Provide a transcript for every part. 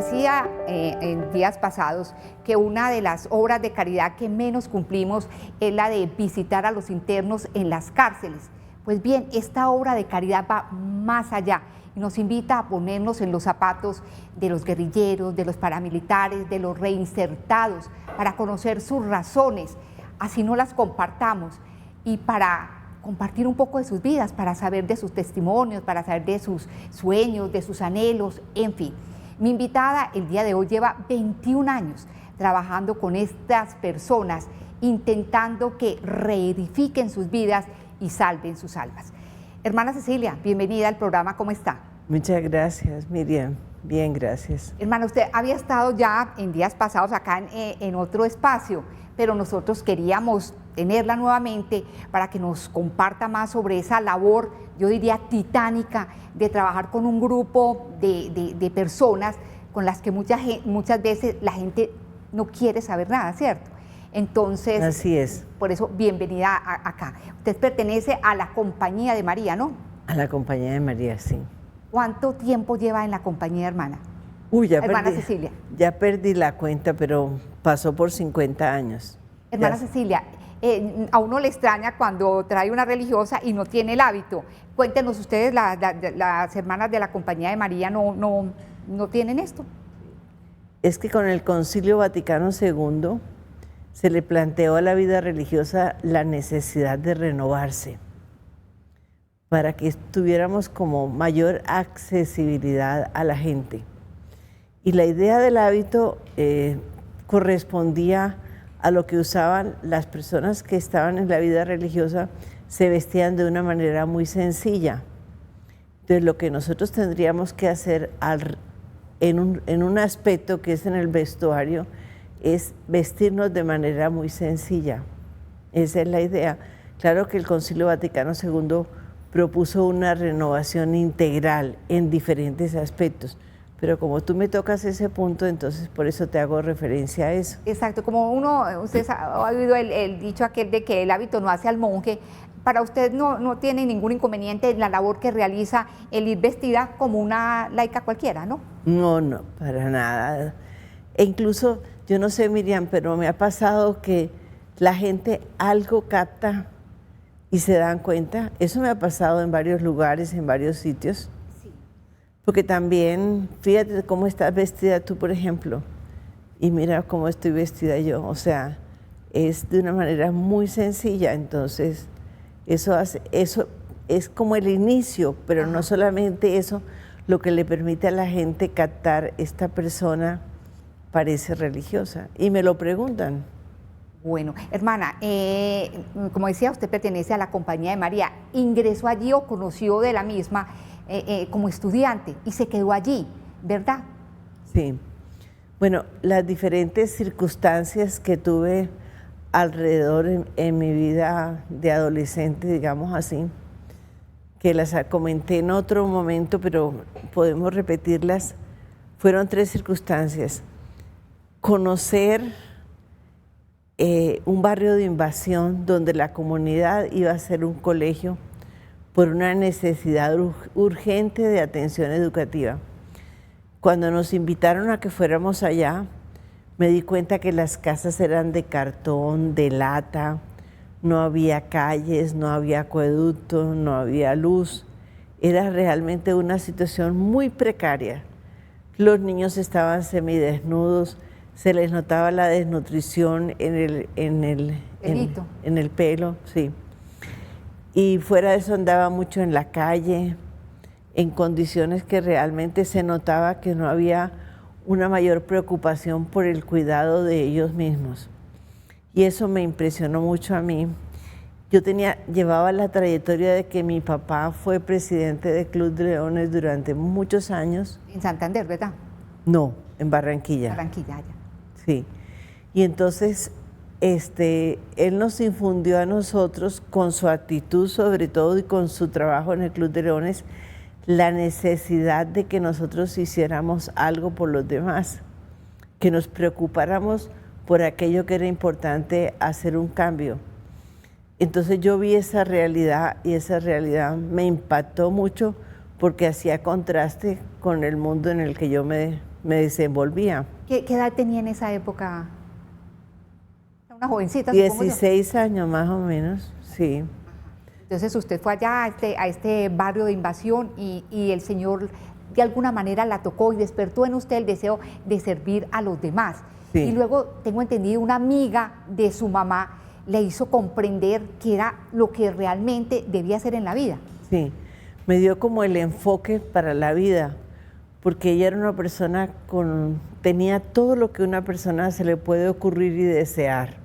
decía en días pasados que una de las obras de caridad que menos cumplimos es la de visitar a los internos en las cárceles. Pues bien, esta obra de caridad va más allá y nos invita a ponernos en los zapatos de los guerrilleros, de los paramilitares, de los reinsertados, para conocer sus razones, así no las compartamos, y para compartir un poco de sus vidas, para saber de sus testimonios, para saber de sus sueños, de sus anhelos, en fin. Mi invitada el día de hoy lleva 21 años trabajando con estas personas, intentando que reedifiquen sus vidas y salven sus almas. Hermana Cecilia, bienvenida al programa, ¿cómo está? Muchas gracias, Miriam. Bien, gracias. Hermana, usted había estado ya en días pasados acá en otro espacio, pero nosotros queríamos tenerla nuevamente para que nos comparta más sobre esa labor, yo diría titánica, de trabajar con un grupo de personas con las que muchas veces la gente no quiere saber nada, ¿cierto? Entonces, así es. Por eso, bienvenida acá. Usted pertenece a la Compañía de María, ¿no? A la Compañía de María, sí. ¿Cuánto tiempo lleva en la compañía, hermana? Hermana Cecilia. Ya perdí la cuenta, pero pasó por 50 años. Hermana Cecilia, a uno le extraña cuando trae una religiosa y no tiene el hábito. Cuéntenos ustedes, las hermanas de la Compañía de María no tienen esto. Es que con el Concilio Vaticano II se le planteó a la vida religiosa la necesidad de renovarse, para que tuviéramos como mayor accesibilidad a la gente. Y la idea del hábito correspondía a lo que usaban las personas que estaban en la vida religiosa, se vestían de una manera muy sencilla. Entonces lo que nosotros tendríamos que hacer en un aspecto que es en el vestuario, es vestirnos de manera muy sencilla. Esa es la idea. Claro que el Concilio Vaticano II propuso una renovación integral en diferentes aspectos, pero como tú me tocas ese punto, entonces por eso te hago referencia a eso. Exacto, como usted ha oído el dicho aquel de que el hábito no hace al monje, para usted no tiene ningún inconveniente en la labor que realiza el ir vestida como una laica cualquiera, ¿no? No, para nada. E incluso, yo no sé, Miriam, pero me ha pasado que la gente algo capta y se dan cuenta. Eso me ha pasado en varios lugares, en varios sitios. Sí. Porque también, fíjate cómo estás vestida tú, por ejemplo, y mira cómo estoy vestida yo. O sea, es de una manera muy sencilla. Entonces, eso es como el inicio, pero no solamente eso, lo que le permite a la gente captar, esta persona parece religiosa. Y me lo preguntan. Bueno, hermana, como decía, usted pertenece a la Compañía de María. ¿Ingresó allí o conoció de la misma como estudiante y se quedó allí, verdad? Sí. Bueno, las diferentes circunstancias que tuve alrededor en mi vida de adolescente, digamos así, que las comenté en otro momento, pero podemos repetirlas, fueron 3 circunstancias. Conocer un barrio de invasión donde la comunidad iba a ser un colegio por una necesidad urgente de atención educativa. Cuando nos invitaron a que fuéramos allá, me di cuenta que las casas eran de cartón, de lata, no había calles, no había acueducto, no había luz. Era realmente una situación muy precaria. Los niños estaban semidesnudos, se les notaba la desnutrición en el pelo, sí. Y fuera de eso andaba mucho en la calle, en condiciones que realmente se notaba que no había una mayor preocupación por el cuidado de ellos mismos. Y eso me impresionó mucho a mí. Yo llevaba la trayectoria de que mi papá fue presidente del Club de Leones durante muchos años. En Santander, ¿verdad? No, en Barranquilla. Barranquilla, ya. Sí. Y entonces él nos infundió a nosotros, con su actitud sobre todo y con su trabajo en el Club de Leones, la necesidad de que nosotros hiciéramos algo por los demás, que nos preocupáramos por aquello que era importante, hacer un cambio. Entonces yo vi esa realidad y esa realidad me impactó mucho porque hacía contraste con el mundo en el que yo me me desenvolvía. ¿Qué edad tenía en esa época? Una jovencita, supongo yo. 16 años más o menos, sí. Entonces usted fue allá a este barrio de invasión y el Señor de alguna manera la tocó y despertó en usted el deseo de servir a los demás. Sí. Y luego, tengo entendido, una amiga de su mamá le hizo comprender que era lo que realmente debía hacer en la vida. Sí, me dio como el enfoque para la vida, porque ella era una persona tenía todo lo que una persona se le puede ocurrir y desear.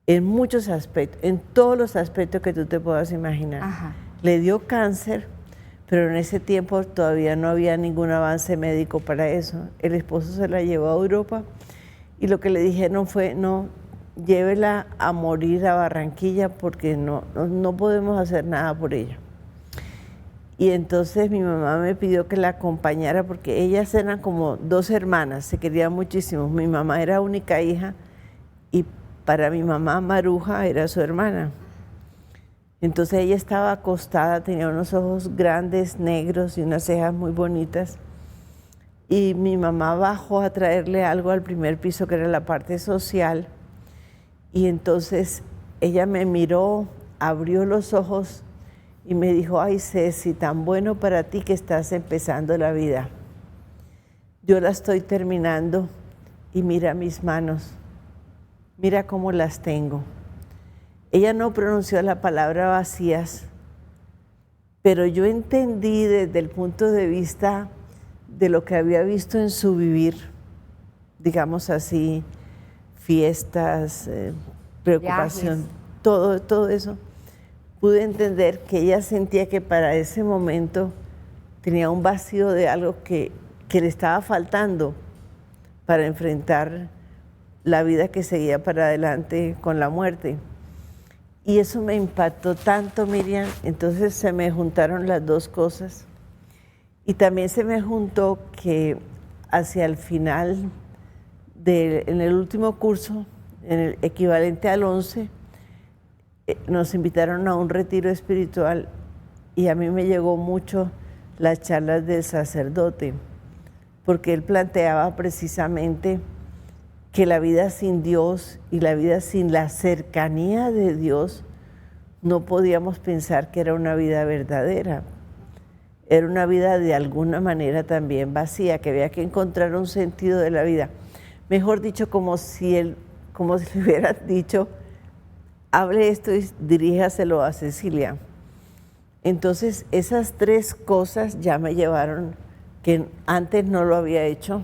En muchos aspectos, en todos los aspectos que tú te puedas imaginar. Ajá. Le dio cáncer, pero en ese tiempo todavía no había ningún avance médico para eso. El esposo se la llevó a Europa y lo que le dijeron fue, no, llévela a morir a Barranquilla porque no podemos hacer nada por ella. Y entonces mi mamá me pidió que la acompañara porque ellas eran como dos hermanas, se querían muchísimo. Mi mamá era única hija y para mi mamá Maruja era su hermana. Entonces ella estaba acostada, tenía unos ojos grandes, negros y unas cejas muy bonitas. Y mi mamá bajó a traerle algo al primer piso, que era la parte social. Y entonces ella me miró, abrió los ojos y me dijo, ay Ceci, tan bueno para ti que estás empezando la vida. Yo la estoy terminando y mira mis manos, mira cómo las tengo. Ella no pronunció la palabra vacías, pero yo entendí desde el punto de vista de lo que había visto en su vivir, digamos así, fiestas, preocupación, todo eso. Pude entender que ella sentía que para ese momento tenía un vacío de algo que le estaba faltando para enfrentar la vida que seguía para adelante con la muerte. Y eso me impactó tanto, Miriam. Entonces se me juntaron las dos cosas. Y también se me juntó que hacia el final, en el último curso, en el equivalente al 11, nos invitaron a un retiro espiritual y a mí me llegó mucho las charlas del sacerdote, porque él planteaba precisamente que la vida sin Dios y la vida sin la cercanía de Dios no podíamos pensar que era una vida verdadera. Era una vida de alguna manera también vacía, que había que encontrar un sentido de la vida. Mejor dicho, como si le hubiera dicho, hable esto y diríjaselo a Cecilia. Entonces, esas tres cosas ya me llevaron, que antes no lo había hecho,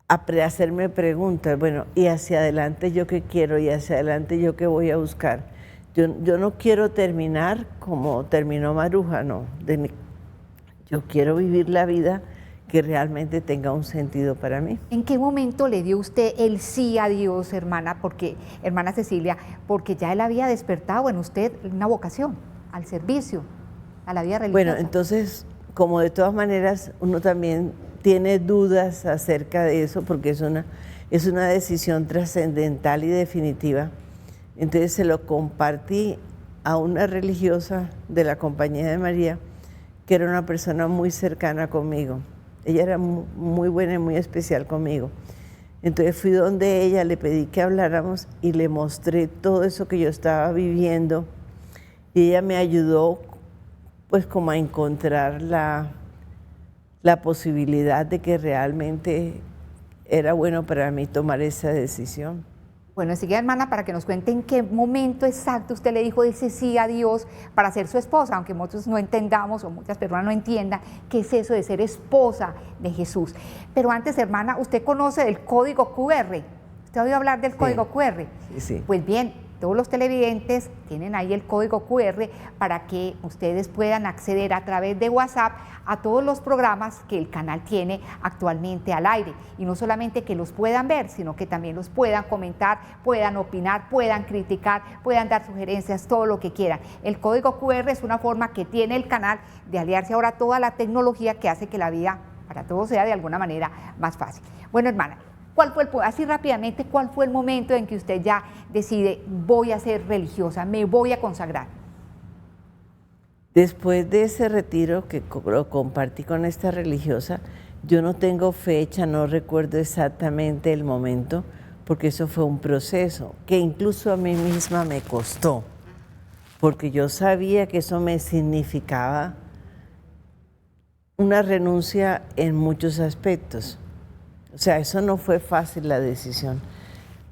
a hacerme preguntas, bueno, y hacia adelante yo qué quiero, y hacia adelante yo qué voy a buscar. Yo no quiero terminar como terminó Maruja, no. Yo quiero vivir la vida que realmente tenga un sentido para mí. ¿En qué momento le dio usted el sí a Dios, hermana Cecilia? Porque ya él había despertado en usted una vocación al servicio, a la vida religiosa. Bueno, entonces, como de todas maneras, uno también tiene dudas acerca de eso, porque es una decisión trascendental y definitiva. Entonces se lo compartí a una religiosa de la Compañía de María, que era una persona muy cercana conmigo. Ella era muy buena y muy especial conmigo. Entonces fui donde ella, le pedí que habláramos y le mostré todo eso que yo estaba viviendo. Y ella me ayudó pues como a encontrar la posibilidad de que realmente era bueno para mí tomar esa decisión. Bueno, enseguida, hermana, para que nos cuente en qué momento exacto usted le dijo ese sí a Dios para ser su esposa, aunque muchos no entendamos o muchas personas no entiendan qué es eso de ser esposa de Jesús. Pero antes, hermana, ¿usted conoce del código QR? ¿Usted ha oído hablar del código QR? Sí. Pues bien, todos los televidentes tienen ahí el código QR para que ustedes puedan acceder a través de WhatsApp a todos los programas que el canal tiene actualmente al aire. Y no solamente que los puedan ver, sino que también los puedan comentar, puedan opinar, puedan criticar, puedan dar sugerencias, todo lo que quieran. El código QR es una forma que tiene el canal de aliarse ahora a toda la tecnología que hace que la vida para todos sea de alguna manera más fácil. Bueno, hermana, así rápidamente, ¿cuál fue el momento en que usted ya decide, voy a ser religiosa, me voy a consagrar? Después de ese retiro que lo compartí con esta religiosa, Yo no tengo fecha, no recuerdo exactamente el momento, porque eso fue un proceso que incluso a mí misma me costó, porque yo sabía que eso me significaba una renuncia en muchos aspectos. O sea, eso no fue fácil la decisión.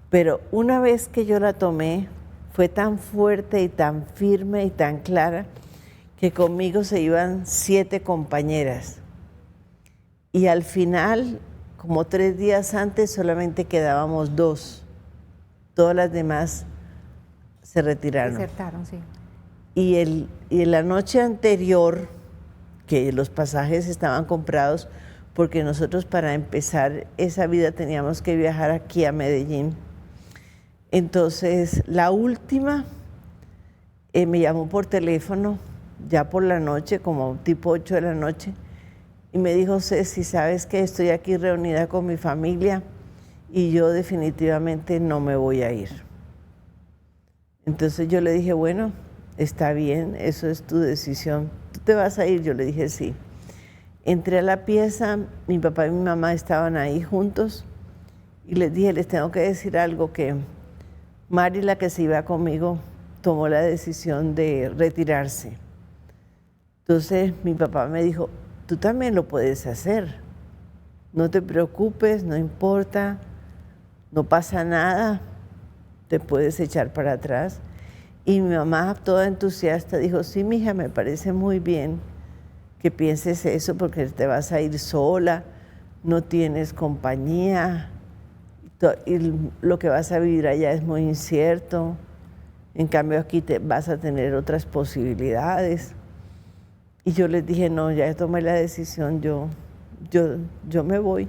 Pero una vez que yo la tomé, fue tan fuerte y tan firme y tan clara que conmigo se iban 7 compañeras. Y al final, como 3 días antes, solamente quedábamos 2. Todas las demás se retiraron. Desertaron, sí. Y la noche anterior, que los pasajes estaban comprados, porque nosotros para empezar esa vida teníamos que viajar aquí a Medellín. Entonces, la última me llamó por teléfono, ya por la noche, como tipo 8 de la noche, y me dijo: Ceci, ¿sabes que estoy aquí reunida con mi familia y yo definitivamente no me voy a ir? Entonces yo le dije: bueno, está bien, eso es tu decisión. ¿Tú te vas a ir? Yo le dije: sí. Entré a la pieza, mi papá y mi mamá estaban ahí juntos y les dije: les tengo que decir algo, que Mari, la que se iba conmigo, tomó la decisión de retirarse. Entonces mi papá me dijo: tú también lo puedes hacer, no te preocupes, no importa, no pasa nada, te puedes echar para atrás. Y mi mamá, toda entusiasta, dijo: sí, mija, me parece muy bien que pienses eso, porque te vas a ir sola, no tienes compañía, y lo que vas a vivir allá es muy incierto. En cambio aquí vas a tener otras posibilidades. Y yo les dije: no, ya tomé la decisión, yo me voy.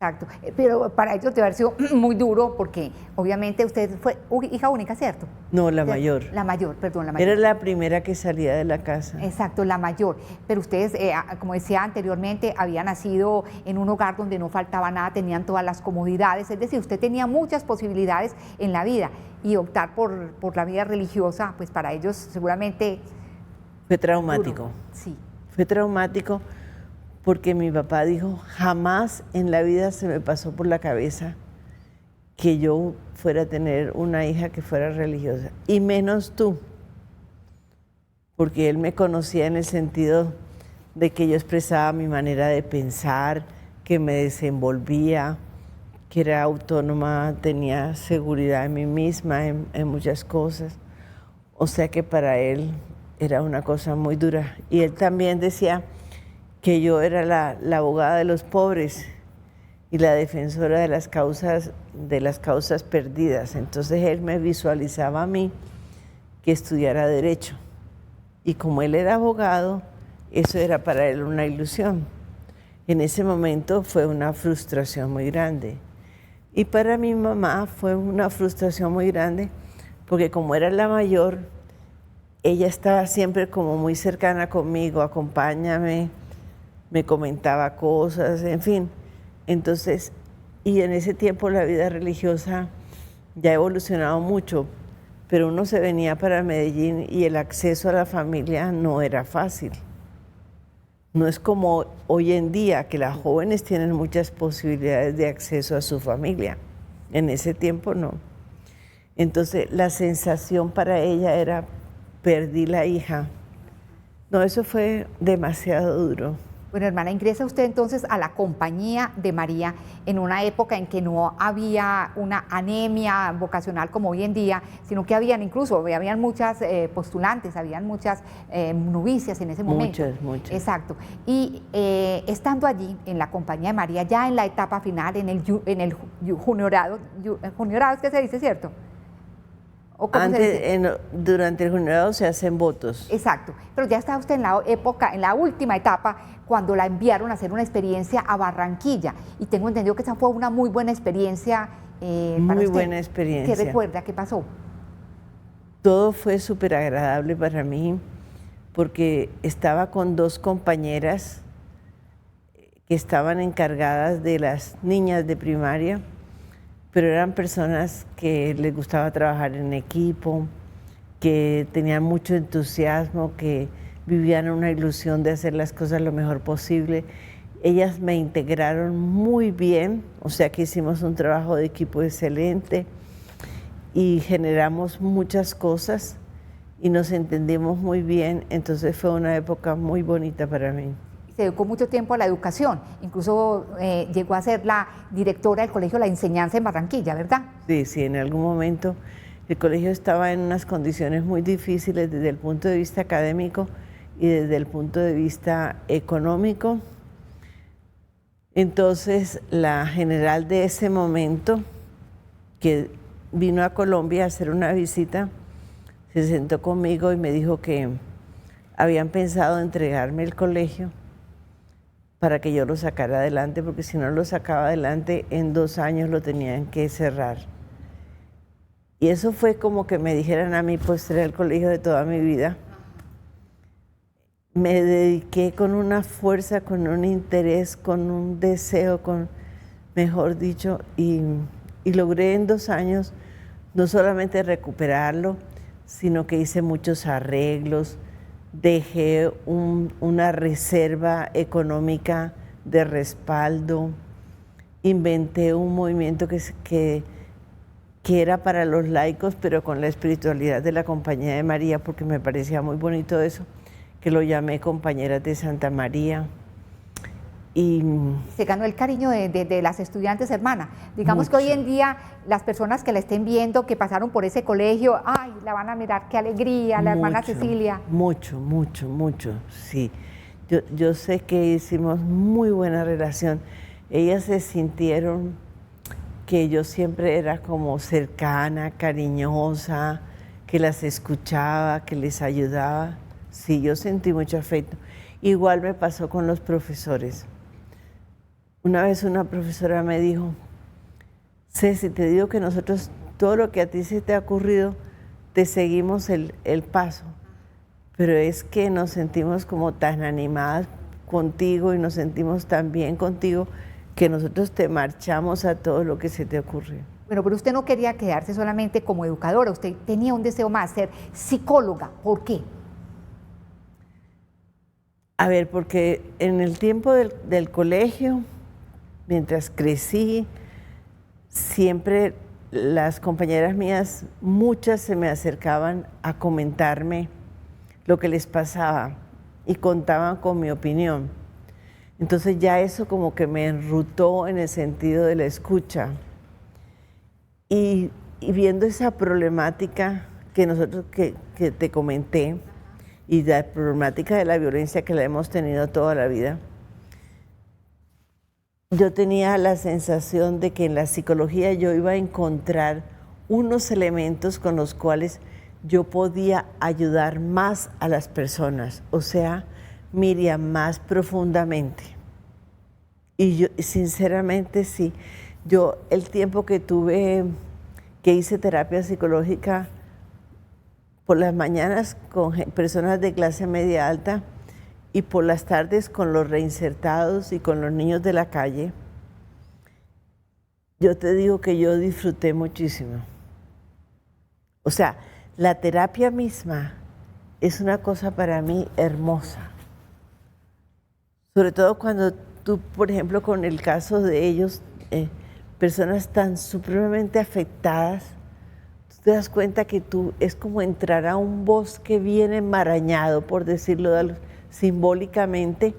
Exacto, pero para ellos debe haber sido muy duro, porque obviamente usted fue hija única, ¿cierto? No, la mayor. La mayor, perdón, la mayor. Era la primera que salía de la casa. Exacto, la mayor. Pero ustedes, como decía anteriormente, había nacido en un hogar donde no faltaba nada, tenían todas las comodidades, es decir, usted tenía muchas posibilidades en la vida, y optar por la vida religiosa, pues para ellos seguramente... Fue traumático. Duro. Sí. Fue traumático porque mi papá dijo: jamás en la vida se me pasó por la cabeza que yo fuera a tener una hija que fuera religiosa, y menos tú, porque él me conocía en el sentido de que yo expresaba mi manera de pensar, que me desenvolvía, que era autónoma, tenía seguridad en mí misma, en muchas cosas. O sea que para él era una cosa muy dura. Y él también decía que yo era la abogada de los pobres y la defensora de las causas perdidas. Entonces él me visualizaba a mí que estudiara Derecho. Y como él era abogado, eso era para él una ilusión. En ese momento fue una frustración muy grande. Y para mi mamá fue una frustración muy grande, porque como era la mayor, ella estaba siempre como muy cercana conmigo: acompáñame, me comentaba cosas, en fin. Entonces, y en ese tiempo la vida religiosa ya ha evolucionado mucho, pero uno se venía para Medellín y el acceso a la familia no era fácil. No es como hoy en día, que las jóvenes tienen muchas posibilidades de acceso a su familia. En ese tiempo no. Entonces la sensación para ella era: perdí la hija. No, eso fue demasiado duro. Bueno, hermana, ingresa usted entonces a la Compañía de María en una época en que no había una anemia vocacional como hoy en día, sino que habían muchas postulantes, habían muchas novicias en ese momento. Muchas. Exacto. Y estando allí en la Compañía de María, ya en la etapa final, en el juniorado, es que se dice, ¿cierto? Durante el juniorado se hacen votos. Exacto, pero ya está usted en la última etapa, cuando la enviaron a hacer una experiencia a Barranquilla, y tengo entendido que esa fue una muy buena experiencia para muy usted. buena experiencia. ¿Qué recuerda? ¿Qué pasó? Todo fue súper agradable para mí, porque estaba con 2 compañeras que estaban encargadas de las niñas de primaria, pero eran personas que les gustaba trabajar en equipo, que tenían mucho entusiasmo, que vivían una ilusión de hacer las cosas lo mejor posible. Ellas me integraron muy bien, o sea que hicimos un trabajo de equipo excelente y generamos muchas cosas y nos entendimos muy bien, entonces fue una época muy bonita para mí. Se dedicó mucho tiempo a la educación, incluso llegó a ser la directora del Colegio de la Enseñanza en Barranquilla, ¿verdad? Sí, sí, en algún momento el colegio estaba en unas condiciones muy difíciles desde el punto de vista académico y desde el punto de vista económico. Entonces, la general de ese momento, que vino a Colombia a hacer una visita, se sentó conmigo y me dijo que habían pensado entregarme el colegio para que yo lo sacara adelante, porque si no lo sacaba adelante, en 2 años lo tenían que cerrar. Y eso fue como que me dijeran a mí, pues será el colegio de toda mi vida. Me dediqué con una fuerza, con un interés, con un deseo, mejor dicho, y logré en 2 años no solamente recuperarlo, sino que hice muchos arreglos, dejé una reserva económica de respaldo, inventé un movimiento que era para los laicos, pero con la espiritualidad de la Compañía de María, porque me parecía muy bonito eso, que lo llamé Compañeras de Santa María. Y se ganó el cariño de las estudiantes, hermana. Digamos mucho. Que hoy en día las personas que la estén viendo, que pasaron por ese colegio, ay, la van a mirar, qué alegría, la hermana Cecilia. Mucho, sí. Yo sé que hicimos muy buena relación. Ellas se sintieron que yo siempre era como cercana, cariñosa, que las escuchaba, que les ayudaba. Sí, yo sentí mucho afecto. Igual me pasó con los profesores. Una vez una profesora me dijo, Ceci, te digo que nosotros, todo lo que a ti se te ha ocurrido, te seguimos el paso, pero es que nos sentimos como tan animadas contigo y nos sentimos tan bien contigo que nosotros te marchamos a todo lo que se te ocurrió. Bueno, pero usted no quería quedarse solamente como educadora, usted tenía un deseo más, ser psicóloga. ¿Por qué? A ver, porque en el tiempo del colegio, mientras crecí, siempre las compañeras mías, muchas se me acercaban a comentarme lo que les pasaba y contaban con mi opinión. Entonces ya eso como que me enrutó en el sentido de la escucha. Y viendo esa problemática que te comenté, y la problemática de la violencia que la hemos tenido toda la vida, yo tenía la sensación de que en la psicología yo iba a encontrar unos elementos con los cuales yo podía ayudar más a las personas, o sea, Miriam, más profundamente. Y yo, sinceramente, sí, yo el tiempo que hice terapia psicológica por las mañanas con personas de clase media alta y por las tardes con los reinsertados y con los niños de la calle, yo te digo que yo disfruté muchísimo. O sea, la terapia misma es una cosa para mí hermosa. Sobre todo cuando tú, por ejemplo, con el caso de ellos, personas tan supremamente afectadas, tú te das cuenta que es como entrar a un bosque bien enmarañado, por decirlo simbólicamente,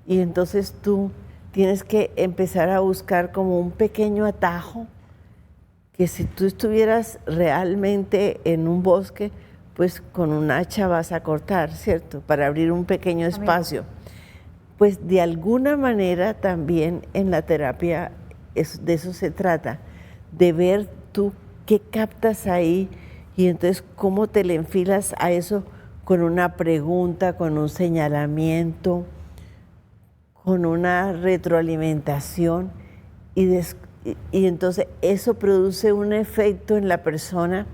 y entonces tú tienes que empezar a buscar como un pequeño atajo, que si tú estuvieras realmente en un bosque, pues con un hacha vas a cortar, ¿cierto? Para abrir un pequeño espacio. Pues de alguna manera también en la terapia de eso se trata, de ver tú qué captas ahí y entonces cómo te le enfilas a eso con una pregunta, con un señalamiento, con una retroalimentación y entonces eso produce un efecto en la persona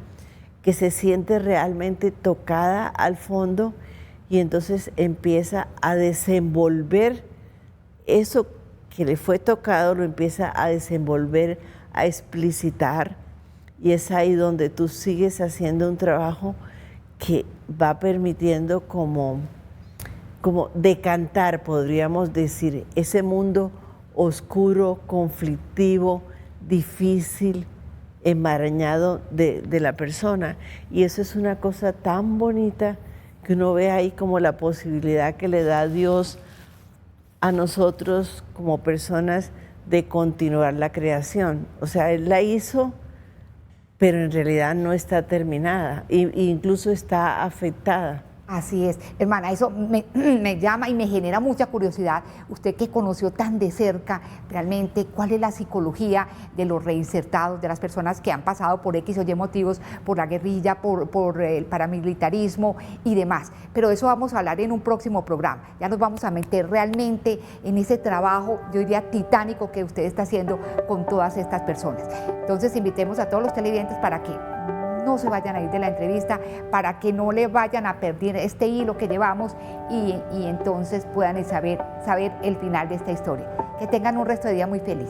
que se siente realmente tocada al fondo y entonces empieza a desenvolver eso que le fue tocado, lo empieza a desenvolver, a explicitar, y es ahí donde tú sigues haciendo un trabajo que va permitiendo como como decantar, podríamos decir, ese mundo oscuro, conflictivo, difícil, enmarañado de la persona. Y eso es una cosa tan bonita que uno ve ahí como la posibilidad que le da Dios a nosotros como personas de continuar la creación. O sea, Él la hizo, pero en realidad no está terminada, e incluso está afectada. Así es, hermana, eso me llama y me genera mucha curiosidad. Usted que conoció tan de cerca realmente cuál es la psicología de los reinsertados, de las personas que han pasado por X o Y motivos, por la guerrilla, por el paramilitarismo y demás. Pero eso vamos a hablar en un próximo programa. Ya nos vamos a meter realmente en ese trabajo, yo diría titánico, que usted está haciendo con todas estas personas. Entonces invitemos a todos los televidentes para que no se vayan a ir de la entrevista, para que no le vayan a perder este hilo que llevamos y entonces puedan saber el final de esta historia. Que tengan un resto de día muy feliz.